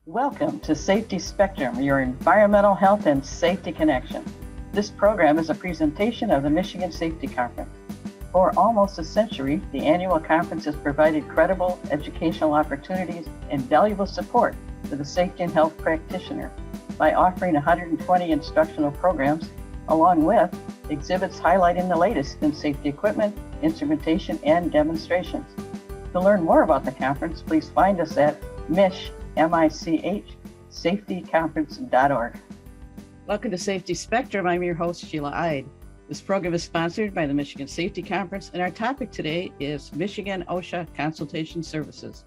Welcome to Safety Spectrum, your environmental health and safety connection. This program is a presentation of the Michigan Safety Conference. For almost a century, the annual conference has provided credible educational opportunities and valuable support to the safety and health practitioner by offering 120 instructional programs, along with exhibits highlighting the latest in safety equipment, instrumentation, and demonstrations. To learn more about the conference, please find us at MICH, safetyconference.org. Welcome to Safety Spectrum. I'm your host, Sheila Ide. This program is sponsored by the Michigan Safety Conference, and our topic today is Michigan OSHA Consultation Services.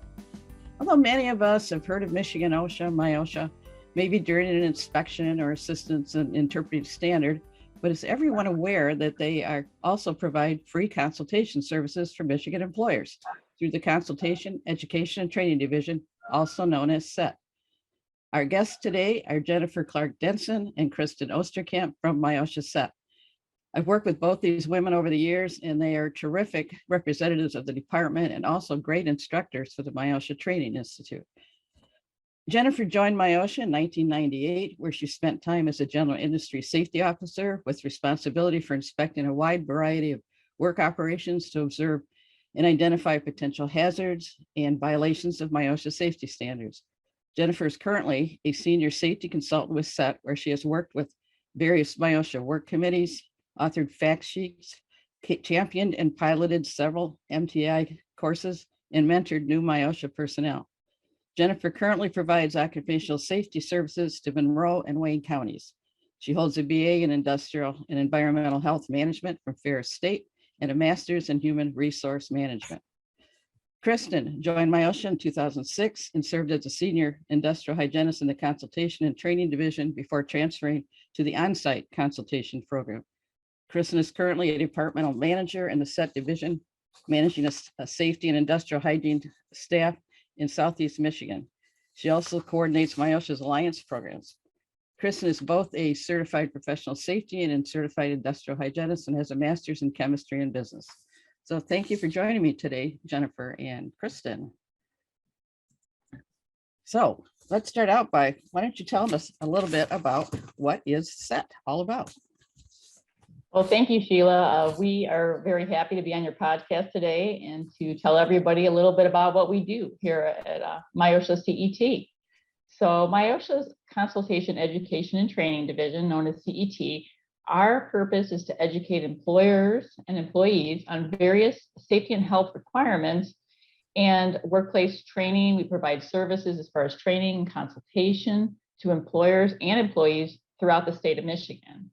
Although many of us have heard of Michigan OSHA, MIOSHA, maybe during an inspection or assistance in interpreting standard, but is everyone aware that they also provide free consultation services for Michigan employers through the Consultation, Education, and Training Division, also known as CET. Our guests today are Jennifer Clark Denson and Kristin Osterkamp from MIOSHA CET. I've worked with both these women over the years, and they are terrific representatives of the department and also great instructors for the MIOSHA Training Institute. Jennifer joined MIOSHA in 1998, where she spent time as a general industry safety officer with responsibility for inspecting a wide variety of work operations to observe and identify potential hazards and violations of MIOSHA safety standards. Jennifer is currently a senior safety consultant with CET, where she has worked with various MIOSHA work committees, authored fact sheets, championed and piloted several MTI courses, and mentored new MIOSHA personnel. Jennifer currently provides occupational safety services to Monroe and Wayne counties. She holds a BA in Industrial and Environmental Health Management from Ferris State and a master's in Human Resource Management. Kristin joined MIOSHA in 2006 and served as a senior industrial hygienist in the Consultation and Training Division before transferring to the Onsite Consultation program. Kristin is currently a departmental manager in the CET division, managing a safety and industrial hygiene staff in Southeast Michigan. She also coordinates MIOSHA's alliance programs. Kristin is both a certified professional safety and a certified industrial hygienist and has a master's in chemistry and business. So thank you for joining me today, Jennifer and Kristin. So let's start out by, why don't you tell us a little bit about what is CET all about? Well, thank you, Sheila. We are very happy to be on your podcast today and to tell everybody a little bit about what we do here at MIOSHA CET. So MIOSHA's Consultation, Education, and Training Division, known as CET, our purpose is to educate employers and employees on various safety and health requirements and workplace training. We provide services as far as training and consultation to employers and employees throughout the state of Michigan.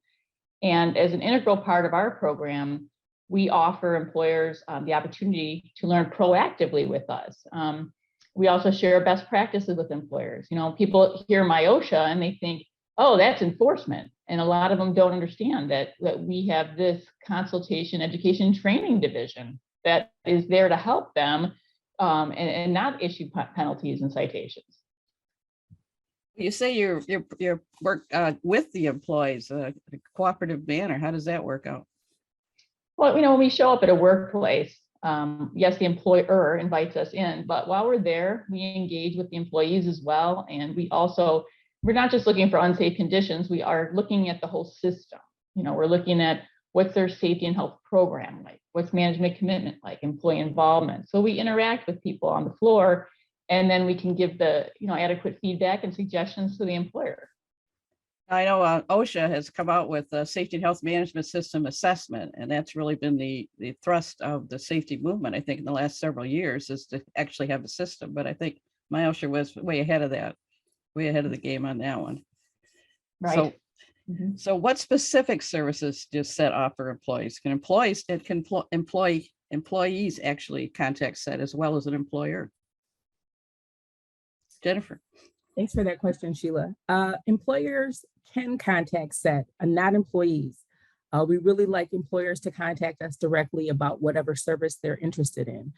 And as an integral part of our program, we offer employers the opportunity to learn proactively with us. We also share best practices with employers. You know, people hear MIOSHA and they think, oh, that's enforcement. And a lot of them don't understand that we have this consultation, education, training division that is there to help them and not issue penalties and citations. You say you work with the employees, a cooperative manner. How does that work out? Well, you know, when we show up at a workplace, yes, the employer invites us in, but while we're there, we engage with the employees as well. And we're not just looking for unsafe conditions, we are looking at the whole system. You know, we're looking at what's their safety and health program like, what's management commitment like, employee involvement. So we interact with people on the floor, and then we can give the adequate feedback and suggestions to the employer. I know OSHA has come out with a safety and health management system assessment, and that's really been the thrust of the safety movement, I think, in the last several years, is to actually have a system. But I think MIOSHA was way ahead of that, way ahead of the game on that one. Right. So what specific services does CET offer employees? Can employees actually contact CET as well as an employer? Jennifer. Thanks for that question, Sheila. Employers can contact CET, not employees. We really like employers to contact us directly about whatever service they're interested in.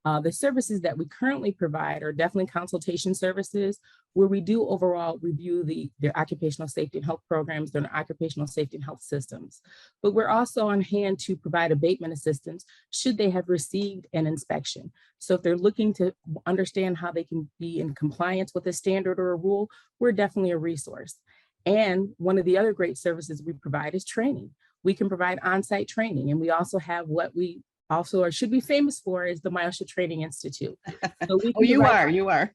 The services that we currently provide are definitely consultation services, where we do overall review their occupational safety and health programs, their occupational safety and health systems. But we're also on hand to provide abatement assistance should they have received an inspection. So if they're looking to understand how they can be in compliance with a standard or a rule, we're definitely a resource. And one of the other great services we provide is training. We can provide on-site training, and we also have what we also or should be famous for is the MIOSHA Training Institute. So we can you are.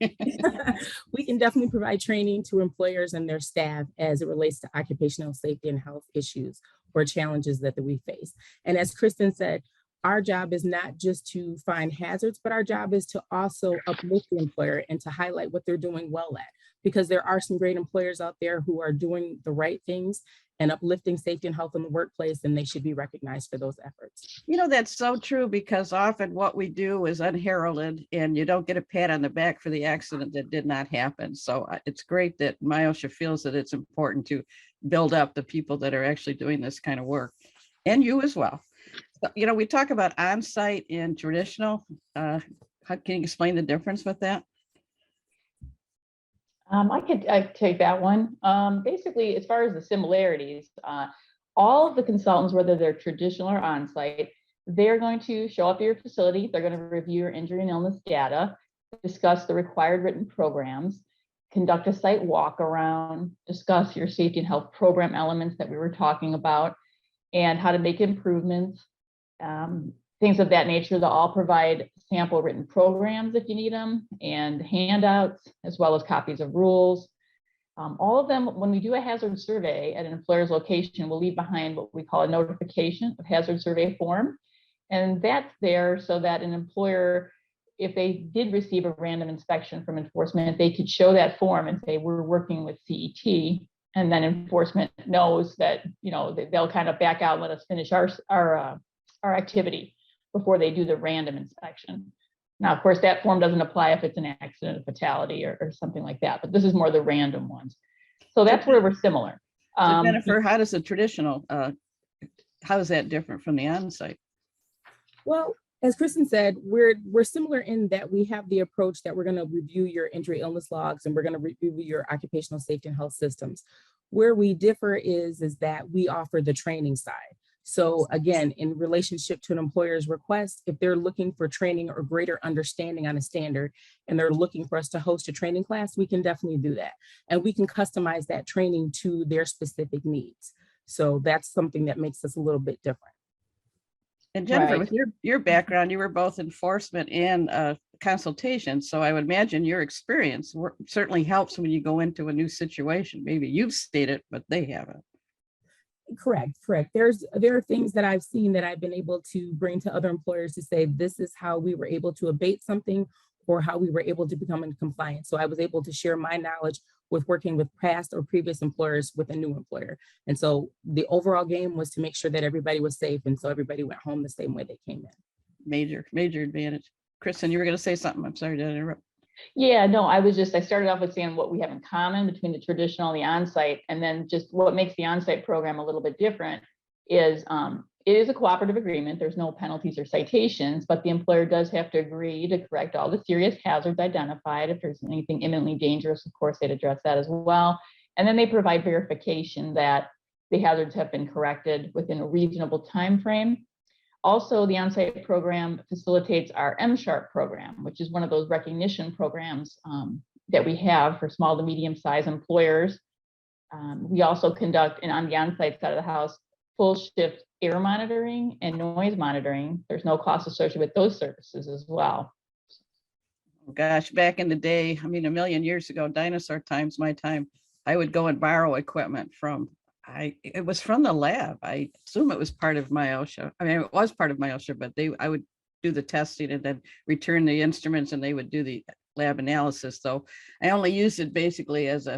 We can definitely provide training to employers and their staff as it relates to occupational safety and health issues or challenges that we face. And as Kristin said, our job is not just to find hazards, but our job is to also uplift the employer and to highlight what they're doing well at, because there are some great employers out there who are doing the right things and uplifting safety and health in the workplace, and they should be recognized for those efforts. You know, that's so true, because often what we do is unheralded and you don't get a pat on the back for the accident that did not happen. So it's great that MIOSHA feels that it's important to build up the people that are actually doing this kind of work, and you as well. So, you know, we talk about on-site and traditional. How can you explain the difference with that? I take that one. Basically, as far as the similarities, all of the consultants, whether they're traditional or on-site, they're going to show up at your facility. They're going to review your injury and illness data, discuss the required written programs, conduct a site walk around, discuss your safety and health program elements that we were talking about, and how to make improvements, things of that nature. They'll all provide sample written programs if you need them, and handouts, as well as copies of rules. All of them, when we do a hazard survey at an employer's location, we'll leave behind what we call a notification of hazard survey form. And that's there so that an employer, if they did receive a random inspection from enforcement, they could show that form and say, we're working with CET. And then enforcement knows that, you know, they'll kind of back out and let us finish our activity before they do the random inspection. Now, of course, that form doesn't apply if it's an accident, a fatality, or something like that, but this is more the random ones. So that's where we're similar. So Jennifer, how does the traditional, how is that different from the on-site? Well, as Kristin said, we're similar in that we have the approach that we're going to review your injury illness logs, and we're going to review your occupational safety and health systems. Where we differ is that we offer the training side. So again, in relationship to an employer's request, if they're looking for training or greater understanding on a standard, and they're looking for us to host a training class, we can definitely do that. And we can customize that training to their specific needs. So that's something that makes us a little bit different. And Jennifer, Right. with your background, you were both enforcement and consultation. So I would imagine your experience certainly helps when you go into a new situation. Maybe you've stayed it, but they haven't. Correct. There are things that I've seen that I've been able to bring to other employers to say, this is how we were able to abate something, or how we were able to become in compliance. So I was able to share my knowledge with working with past or previous employers with a new employer. And so the overall game was to make sure that everybody was safe. And so everybody went home the same way they came in. Major advantage. Kristin, you were going to say something. I'm sorry to interrupt. Yeah, no, I started off with saying what we have in common between the traditional and the on-site, and then just what makes the on-site program a little bit different is it is a cooperative agreement. There's no penalties or citations, but the employer does have to agree to correct all the serious hazards identified. If there's anything imminently dangerous, of course, they'd address that as well. And then they provide verification that the hazards have been corrected within a reasonable time frame. Also, the on-site program facilitates our MSHARP program, which is one of those recognition programs that we have for small to medium-sized employers. We also conduct, and on the on-site side of the house, full shift air monitoring and noise monitoring. There's no cost associated with those services as well. Gosh, back in the day, I mean, a million years ago, dinosaur times, my time, I would go and borrow equipment from it was from the lab. I assume it was part of MIOSHA. I mean, it was part of MIOSHA, but I would do the testing and then return the instruments, and they would do the lab analysis. So I only used it basically as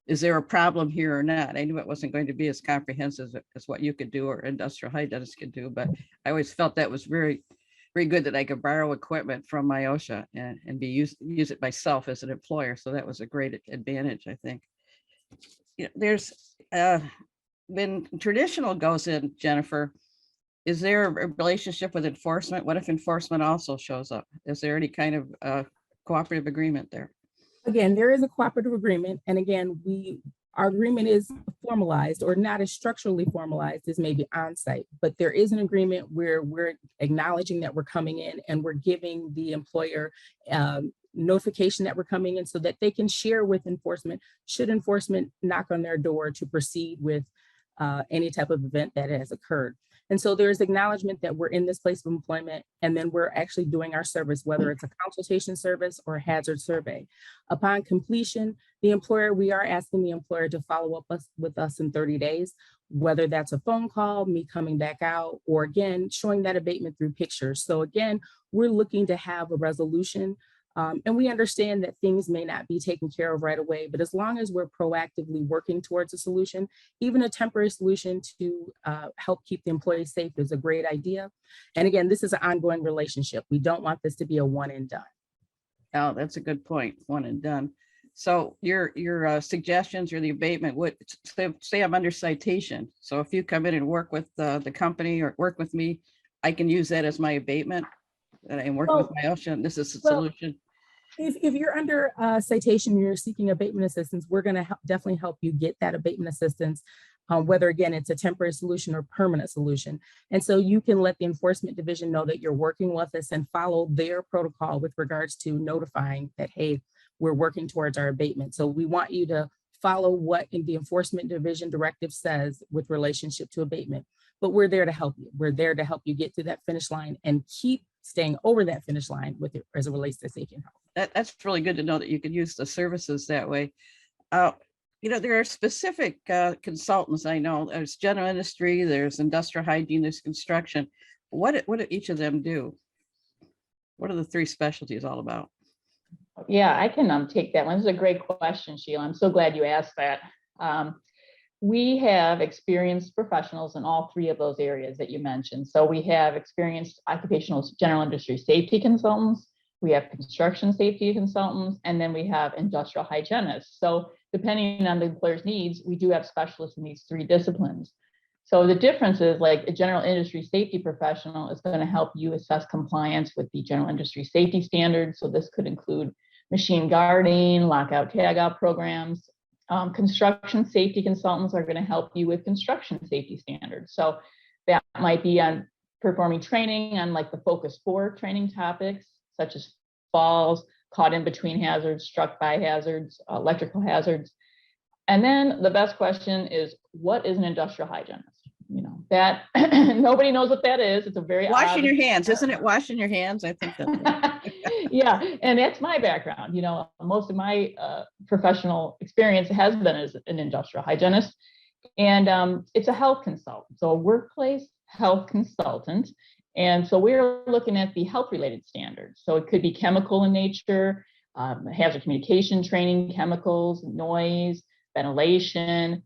is there a problem here or not? I knew it wasn't going to be as comprehensive as what you could do or industrial hygienists could do, but I always felt that was very, very good that I could borrow equipment from MIOSHA and use it myself as an employer. So that was a great advantage, I think. You know, there's when traditional goes in, Jennifer, Is there a relationship with enforcement? What if enforcement also shows up? Is there any kind of cooperative agreement there? Again, there is a cooperative agreement. And again, our agreement is formalized or not as structurally formalized as maybe on-site, but there is an agreement where we're acknowledging that we're coming in and we're giving the employer notification that we're coming in so that they can share with enforcement should enforcement knock on their door to proceed with any type of event that has occurred. And so there's acknowledgement that we're in this place of employment, and then we're actually doing our service, whether it's a consultation service or a hazard survey. Upon completion, we are asking the employer to follow up with us in 30 days, whether that's a phone call, me coming back out, or again, showing that abatement through pictures. So again, we're looking to have a resolution. And we understand that things may not be taken care of right away, but as long as we're proactively working towards a solution, even a temporary solution to help keep the employees safe is a great idea. And again, this is an ongoing relationship. We don't want this to be a one and done. Oh, that's a good point. One and done. So your suggestions or the abatement would say I'm under citation. So if you come in and work with the company or work with me, I can use that as my abatement and work with MIOSHA, and this is a solution. If you're under citation, you're seeking abatement assistance, we're going to definitely help you get that abatement assistance, whether again, it's a temporary solution or permanent solution. And so you can let the enforcement division know that you're working with us and follow their protocol with regards to notifying that, hey, we're working towards our abatement. So we want you to follow what in the enforcement division directive says with relationship to abatement, but we're there to help you. We're there to help you get to that finish line and keep staying over that finish line with it as it relates to safety and health. That's really good to know that you can use the services that way. There are specific consultants. I know there's general industry, there's industrial hygiene, there's construction. What do each of them do? What are the three specialties all about? Yeah, I can take that one. This is a great question, Sheila. I'm so glad you asked that. We have experienced professionals in all three of those areas that you mentioned. So we have experienced occupational general industry safety consultants, we have construction safety consultants, and then we have industrial hygienists. So depending on the employer's needs, we do have specialists in these three disciplines. So the difference is, like, a general industry safety professional is going to help you assess compliance with the general industry safety standards. So this could include machine guarding, lockout, tagout programs. Construction safety consultants are going to help you with construction safety standards. So that might be on performing training on like the Focus 4 training topics, such as falls, caught in between hazards, struck by hazards, electrical hazards. And then the best question is, what is an industrial hygienist? That nobody knows what that is. It's a very washing your hands, isn't it? Washing your hands. I think that. Yeah, and that's my background. Most of my professional experience has been as an industrial hygienist, and it's a health consultant, so a workplace health consultant. And so we're looking at the health-related standards. So it could be chemical in nature, hazard communication training, chemicals, noise, ventilation.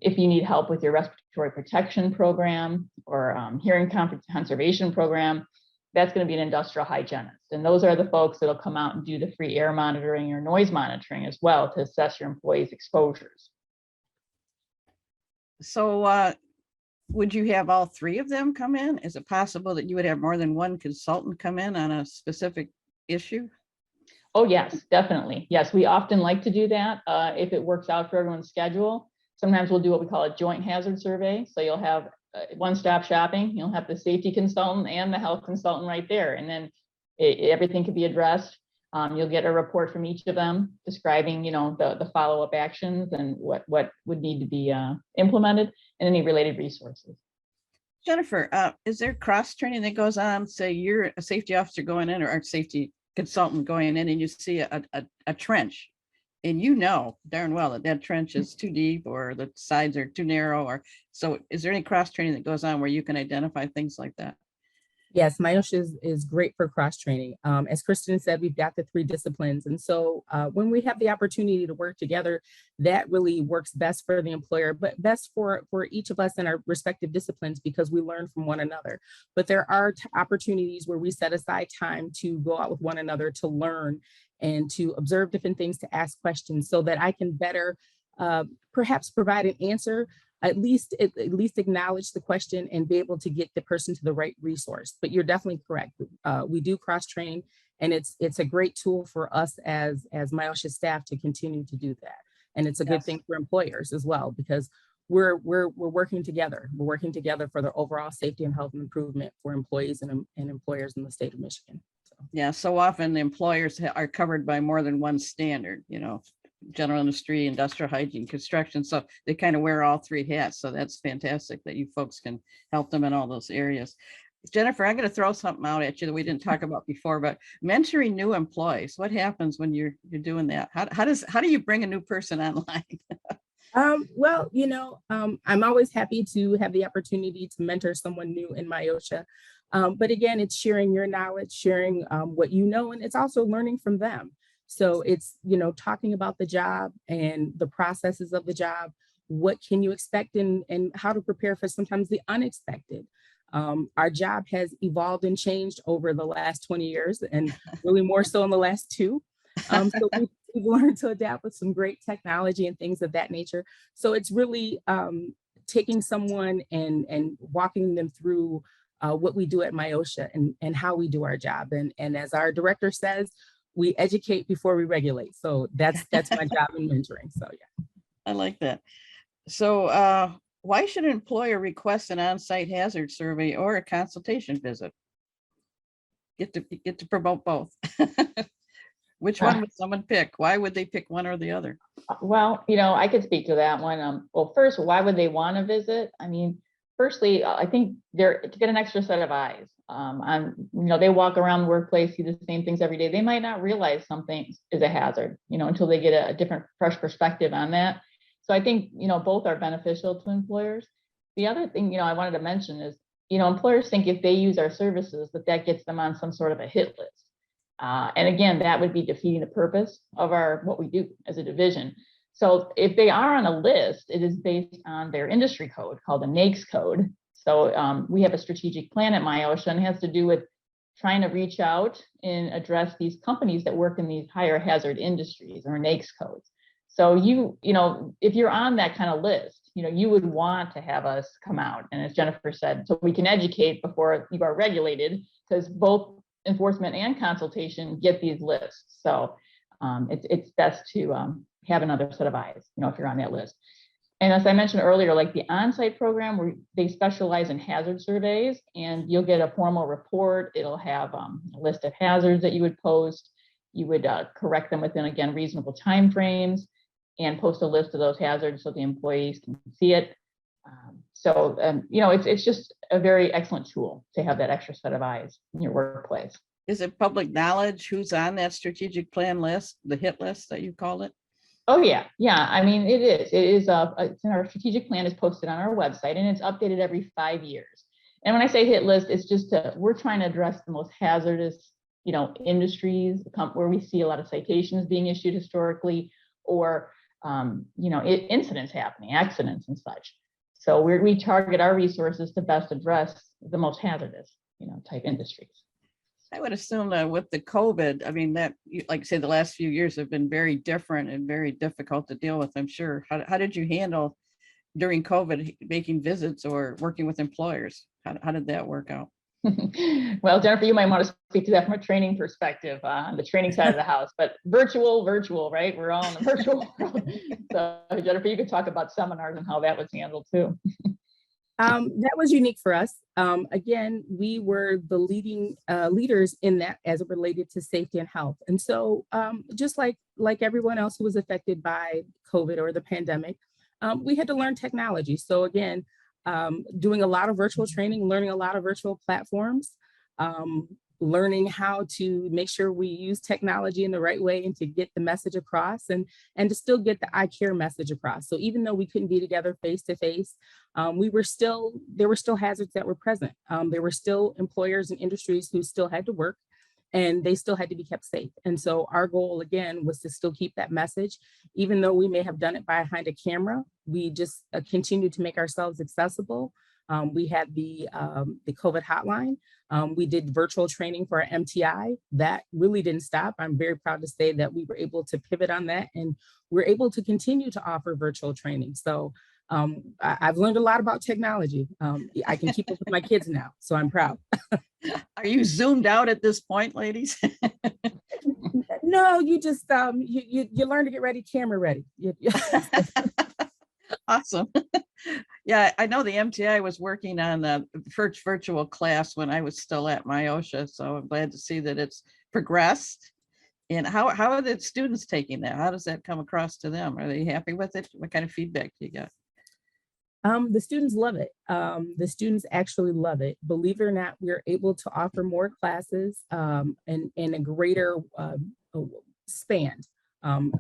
If you need help with your respiratory protection program or hearing conservation program, that's going to be an industrial hygienist. And those are the folks that'll come out and do the free air monitoring or noise monitoring as well to assess your employees' exposures. So would you have all three of them come in? Is it possible that you would have more than one consultant come in on a specific issue? Oh, yes, definitely. Yes, we often like to do that if it works out for everyone's schedule. Sometimes we'll do what we call a joint hazard survey. So you'll have one-stop shopping. You'll have the safety consultant and the health consultant right there. And then everything could be addressed. You'll get a report from each of them describing, the follow-up actions and what would need to be implemented and any related resources. Jennifer, is there cross-training that goes on? Say you're a safety officer going in or a safety consultant going in and you see a trench, and darn well that trench is too deep or the sides are too narrow, so is there any cross-training that goes on where you can identify things like that? Yes, MIOSHA is great for cross-training. As Kristin said, we've got the three disciplines. And so when we have the opportunity to work together, that really works best for the employer, but best for each of us in our respective disciplines because we learn from one another. But there are opportunities where we set aside time to go out with one another to learn and to observe different things, to ask questions so that I can better perhaps provide an answer at least acknowledge the question and be able to get the person to the right resource. But you're definitely correct. We do cross-train, and it's a great tool for us as MIOSHA staff to continue to do that. And it's a good thing for employers as well, because we're working together. We're working together for the overall safety and health improvement for employees and employers in the state of Michigan. So. Yeah, so often the employers are covered by more than one standard, you know, general industry, industrial hygiene, construction. So they kind of wear all three hats. So that's fantastic that you folks can help them in all those areas. Jennifer, I'm going to throw something out at you that we didn't talk about before, but mentoring new employees. What happens when you're doing that? How do you bring a new person online? Well, you know, I'm always happy to have the opportunity to mentor someone new in MIOSHA. But again, it's sharing your knowledge, sharing what you know, and it's also learning from them. So it's, you know, talking about the job and the processes of the job. What can you expect and how to prepare for sometimes the unexpected. Our job has evolved and changed over the last 20 years and really more so in the last 2. So we've learned to adapt with some great technology and things of that nature. So it's really taking someone and walking them through what we do at MIOSHA and how we do our job. And as our director says, we educate before we regulate. So that's my job in mentoring. So yeah. I like that. So why should an employer request an on-site hazard survey or a consultation visit? Get to promote both. Which one would someone pick? Why would they pick one or the other? Well, you know, I could speak to that one. Well, first, why would they want to visit? I mean, firstly, I think they're to get an extra set of eyes. You know, they walk around the workplace, see the same things every day. They might not realize something is a hazard, you know, until they get a different, fresh perspective on that. So I think, you know, both are beneficial to employers. The other thing, you know, I wanted to mention is, you know, employers think if they use our services, that gets them on some sort of a hit list. And again, that would be defeating the purpose of what we do as a division. So if they are on a list, it is based on their industry code called the NAICS code. So we have a strategic plan at MIOSHA, and it has to do with trying to reach out and address these companies that work in these higher hazard industries or NAICS codes. So you know, if you're on that kind of list, you know, you would want to have us come out. And as Jennifer said, so we can educate before you are regulated, because both enforcement and consultation get these lists. So it's best to have another set of eyes, you know, if you're on that list. And as I mentioned earlier, like the on-site program, where they specialize in hazard surveys, and you'll get a formal report. It'll have a list of hazards that you would post. You would correct them within, again, reasonable timeframes, and post a list of those hazards so the employees can see it. You know, it's just a very excellent tool to have that extra set of eyes in your workplace. Is it public knowledge who's on that strategic plan list, the hit list that you called it? Oh yeah. I mean, it is. It's in our strategic plan is posted on our website, and it's updated every 5 years. And when I say hit list, it's just we're trying to address the most hazardous, you know, industries where we see a lot of citations being issued historically, or you know, incidents happening, accidents and such. So we target our resources to best address the most hazardous, you know, type industries. I would assume that with the COVID, I mean, that, like I say, the last few years have been very different and very difficult to deal with, I'm sure. How did you handle during COVID making visits or working with employers? How did that work out? Well, Jennifer, you might want to speak to that from a training perspective on the training side of the house, but virtual, right? We're all in the virtual world. So Jennifer, you could talk about seminars and how that was handled too. That was unique for us. Again, we were the leading leaders in that as it related to safety and health. And so just like everyone else who was affected by COVID or the pandemic, we had to learn technology. So again, doing a lot of virtual training, learning a lot of virtual platforms, learning how to make sure we use technology in the right way and to get the message across and to still get the I care message across. So even though we couldn't be together face to face, there were still hazards that were present. There were still employers and industries who still had to work, and they still had to be kept safe. And so our goal, again, was to still keep that message. Even though we may have done it behind a camera, we just continued to make ourselves accessible. We had the COVID hotline. We did virtual training for our MTI. That really didn't stop. I'm very proud to say that we were able to pivot on that, and we're able to continue to offer virtual training. So I've learned a lot about technology. I can keep up with my kids now, so I'm proud. Are you zoomed out at this point, ladies? No, you just you learn to get ready, camera ready. Awesome. Yeah, I know the MTI was working on the first virtual class when I was still at MIOSHA, so I'm glad to see that it's progressed. And how are the students taking that? How does that come across to them? Are they happy with it? What kind of feedback do you get? The students love it. The students actually love it. Believe it or not, we're able to offer more classes and a greater span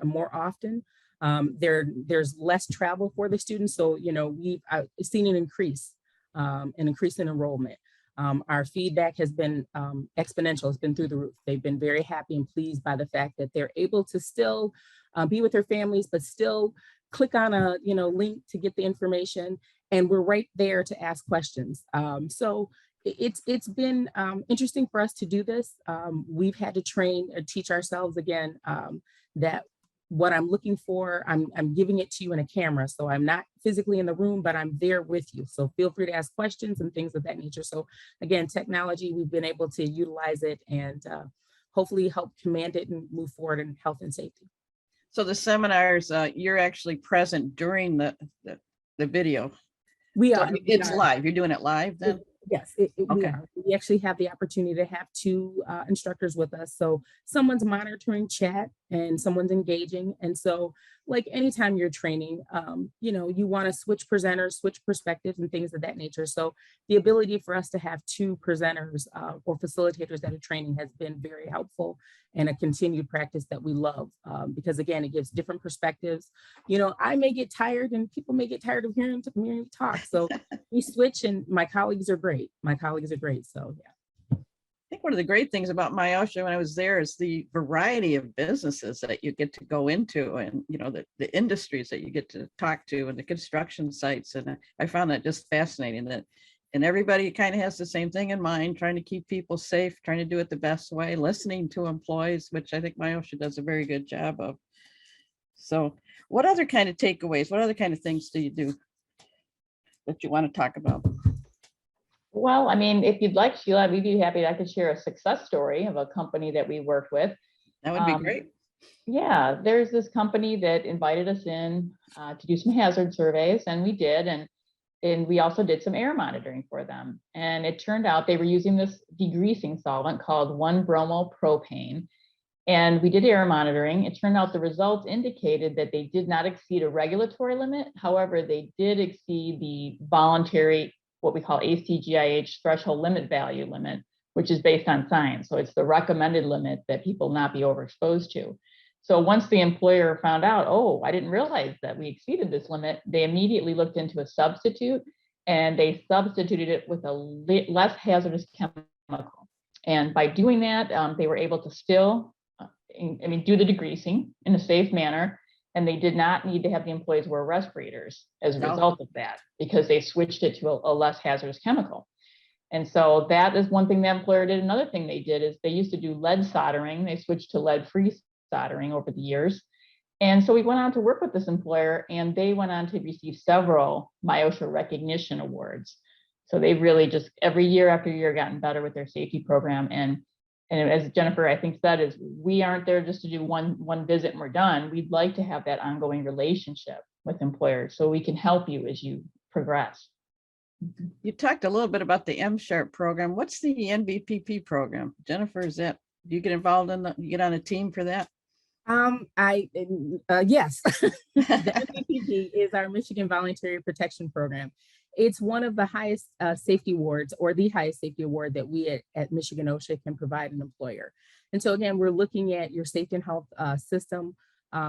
more often. There's less travel for the students. So, we've seen an increase in enrollment. Our feedback has been exponential. It's been through the roof. They've been very happy and pleased by the fact that they're able to still be with their families, but still click on a link to get the information, and we're right there to ask questions. So it's been interesting for us to do this. We've had to train or teach ourselves again that what I'm looking for, I'm giving it to you in a camera. So I'm not physically in the room, but I'm there with you. So feel free to ask questions and things of that nature. So again, technology, we've been able to utilize it and hopefully help command it and move forward in health and safety. So the seminars, you're actually present during the video. We So are. it's live. You're doing it live then? Yes, we are. We actually have the opportunity to have two instructors with us. So someone's monitoring chat and someone's engaging. And so like anytime you're training, you want to switch presenters, switch perspectives and things of that nature. So the ability for us to have two presenters or facilitators that are training has been very helpful and a continued practice that we love because again, it gives different perspectives. I may get tired and people may get tired of hearing me talk. So we switch and my colleagues are great. So yeah. I think one of the great things about MIOSHA when I was there is the variety of businesses that you get to go into and, the industries that you get to talk to and the construction sites. And I found that just fascinating and everybody kind of has the same thing in mind, trying to keep people safe, trying to do it the best way, listening to employees, which I think MIOSHA does a very good job of. So what other kind of takeaways, what other kind of things do you do that you want to talk about? Well, if you'd like, Sheila, we'd be happy. I could share a success story of a company that we work with. That would be great. Yeah, there's this company that invited us in to do some hazard surveys, and we did. And we also did some air monitoring for them. And it turned out they were using this degreasing solvent called 1-bromopropane. And we did air monitoring. It turned out the results indicated that they did not exceed a regulatory limit. However, they did exceed the voluntary, what we call ACGIH threshold limit value limit, which is based on science. So it's the recommended limit that people not be overexposed to. So once the employer found out, oh, I didn't realize that we exceeded this limit, they immediately looked into a substitute and they substituted it with a less hazardous chemical. And by doing that, they were able to still, do the degreasing in a safe manner. And they did not need to have the employees wear respirators as a result of that, because they switched it to a less hazardous chemical. And so that is one thing the employer did. Another thing they did is they used to do lead soldering. They switched to lead-free soldering over the years. And so we went on to work with this employer, and they went on to receive several MIOSHA recognition awards. So they've really just every year after year gotten better with their safety program. And as Jennifer, I think, said, is we aren't there just to do one visit and we're done. We'd like to have that ongoing relationship with employers so we can help you as you progress. You talked a little bit about the MSHARP program. What's the NBPP program? Jennifer, do you get involved in you get on a team for that? Yes. The NBPP is our Michigan Voluntary Protection Program. It's one of the highest safety awards, or the highest safety award that we at Michigan OSHA can provide an employer. And so again, we're looking at your safety and health system.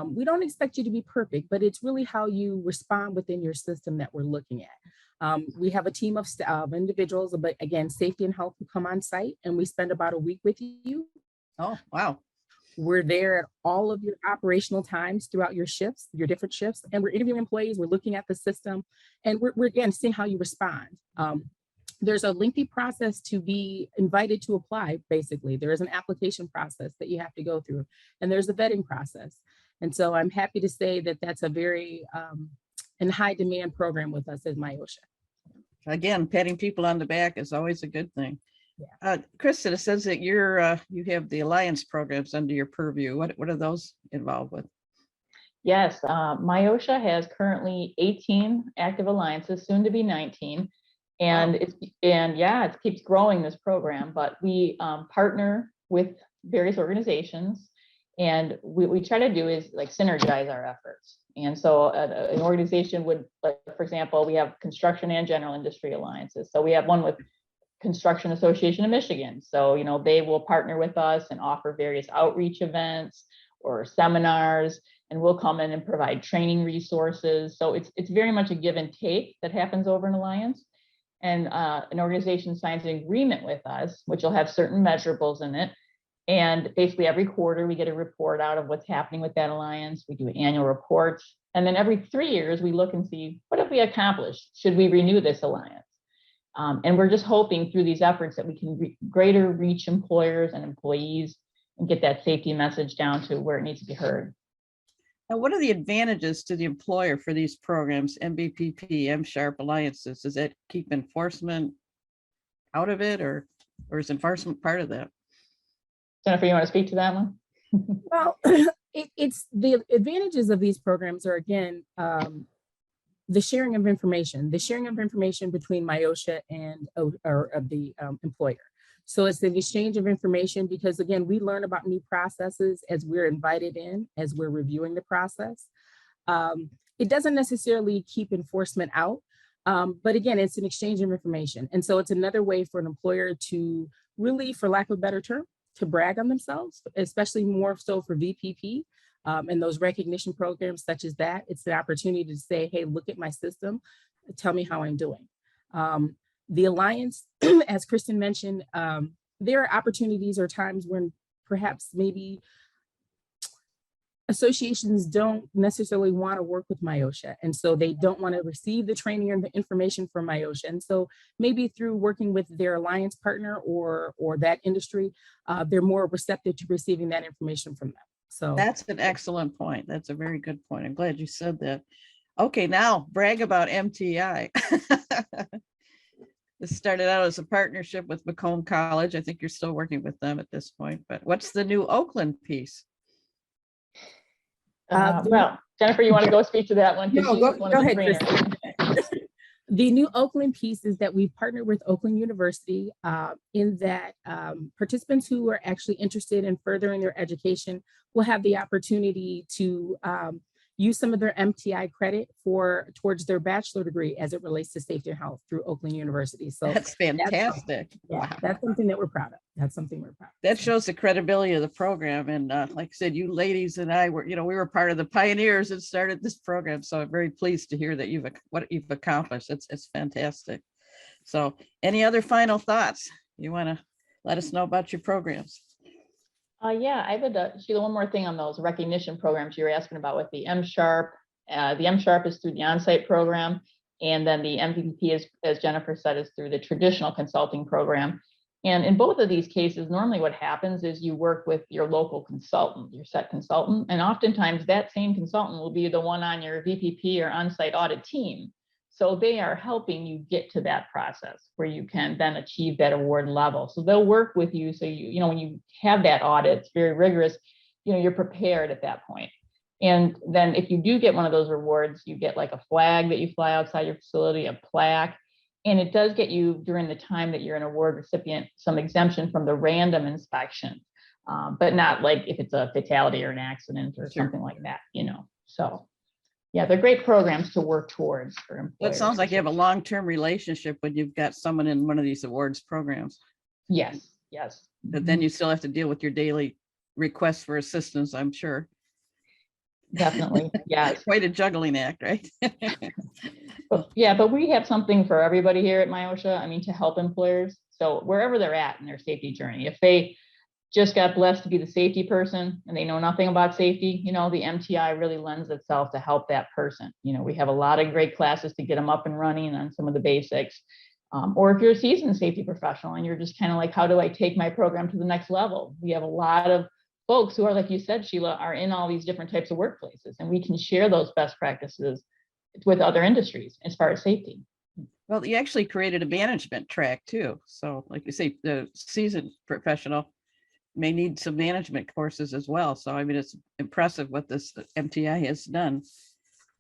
We don't expect you to be perfect, but it's really how you respond within your system that we're looking at. We have a team of individuals, but again, safety and health will come on site and we spend about a week with you. Oh, wow. We're there at all of your operational times throughout your shifts, your different shifts, and we're interviewing employees, we're looking at the system, and we're again seeing how you respond. There's a lengthy process to be invited to apply, basically. There is an application process that you have to go through, and there's a vetting process. And so I'm happy to say that that's a very and high demand program with us as MIOSHA. Again, patting people on the back is always a good thing. Yeah. Kristin, it says that you have the alliance programs under your purview. What are those involved with? Yes, MIOSHA has currently 18 active alliances, soon to be 19. And Wow. it keeps growing, this program, but we partner with various organizations, and we try to do is like synergize our efforts. And so an organization would, like, for example, we have construction and general industry alliances. So we have one with Construction Association of Michigan. So, you know, they will partner with us and offer various outreach events or seminars, and we'll come in and provide training resources. So it's very much a give and take that happens over an alliance. And an organization signs an agreement with us, which will have certain measurables in it. And basically every quarter we get a report out of what's happening with that alliance. We do annual reports. And then every 3 years we look and see, what have we accomplished? Should we renew this alliance? And we're just hoping through these efforts that we can greater reach employers and employees and get that safety message down to where it needs to be heard. Now, what are the advantages to the employer for these programs, MBPP, MSharp alliances? Does that keep enforcement out of it, or is enforcement part of that? Jennifer, you want to speak to that one? Well, it's the advantages of these programs are, again, the sharing of information between MIOSHA and the employer. So it's the exchange of information, because again, we learn about new processes as we're invited in, as we're reviewing the process. It doesn't necessarily keep enforcement out, but again, it's an exchange of information. And so it's another way for an employer to really, for lack of a better term, to brag on themselves, especially more so for VPP. And those recognition programs such as that, it's the opportunity to say, hey, look at my system, tell me how I'm doing. The alliance, as Kristin mentioned, there are opportunities or times when perhaps maybe associations don't necessarily want to work with MIOSHA. And so they don't want to receive the training or the information from MIOSHA. And so maybe through working with their alliance partner or that industry, they're more receptive to receiving that information from them. So that's an excellent point. That's a very good point. I'm glad you said that. Okay, now brag about MTI. This started out as a partnership with Macomb College. I think you're still working with them at this point, but what's the new Oakland piece? Well, Jennifer, you want to go speak to that one? No, go ahead, Kristin. The new Oakland piece is that we partnered with Oakland University in that participants who are actually interested in furthering their education will have the opportunity to use some of their MTI credit towards their bachelor degree as it relates to safety and health through Oakland University. So that's fantastic. Wow. That's something that we're proud of. That shows the credibility of the program. And like I said, you ladies and I were, we were part of the pioneers that started this program. So I'm very pleased to hear that what you've accomplished. It's fantastic. So any other final thoughts you want to let us know about your programs? Yeah, I would, Sheila, one more thing on those recognition programs you were asking about with the MSharp. The MSharp is through the Onsite program, and then the MPP is, as Jennifer said, is through the traditional consulting program. And in both of these cases, normally what happens is you work with your local consultant, your CET consultant, and oftentimes that same consultant will be the one on your VPP or Onsite audit team. So they are helping you get to that process where you can then achieve that award level. So they'll work with you. So when you have that audit, it's very rigorous, you're prepared at that point. And then if you do get one of those rewards, you get like a flag that you fly outside your facility, a plaque, and it does get you, during the time that you're an award recipient, some exemption from the random inspection, but not like if it's a fatality or an accident or something like that, so. Yeah, they're great programs to work towards for employers. Well, it sounds like you have a long-term relationship when you've got someone in one of these awards programs. Yes. But then you still have to deal with your daily requests for assistance, I'm sure. Definitely, yeah. Quite a juggling act, right? But we have something for everybody here at MIOSHA, to help employers. So wherever they're at in their safety journey, if they just got blessed to be the safety person and they know nothing about safety, the MTI really lends itself to help that person. We have a lot of great classes to get them up and running on some of the basics. Or if you're a seasoned safety professional and you're just kind of like, how do I take my program to the next level? We have a lot of folks who are, like you said, Sheila, are in all these different types of workplaces, and we can share those best practices with other industries as far as safety. Well, you actually created a management track too. So like you say, the seasoned professional may need some management courses as well. So I mean, it's impressive what this MTI has done.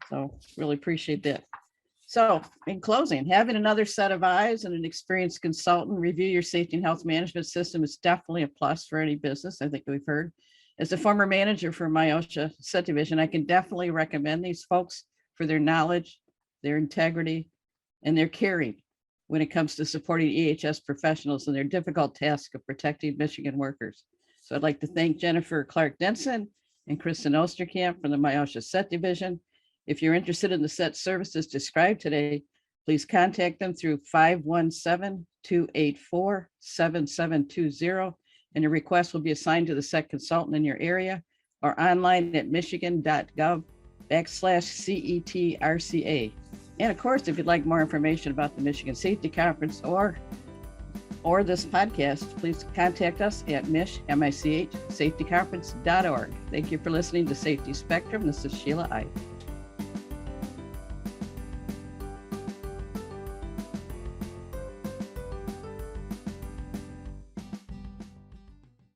So really appreciate that. So in closing, having another set of eyes and an experienced consultant review your safety and health management system is definitely a plus for any business. I think we've heard. As a former manager for MIOSHA CET division, I can definitely recommend these folks for their knowledge, their integrity, and their caring when it comes to supporting EHS professionals in their difficult task of protecting Michigan workers. So I'd like to thank Jennifer Clark Denson and Kristin Osterkamp from the MIOSHA CET division. If you're interested in the CET services described today, please contact them through 517-284-7720, and your request will be assigned to the CET consultant in your area or online at michigan.gov/CETRCA. And of course, if you'd like more information about the Michigan Safety Conference or this podcast, please contact us at MICH, safetyconference.org. Thank you for listening to Safety Spectrum. This is Sheila Ide.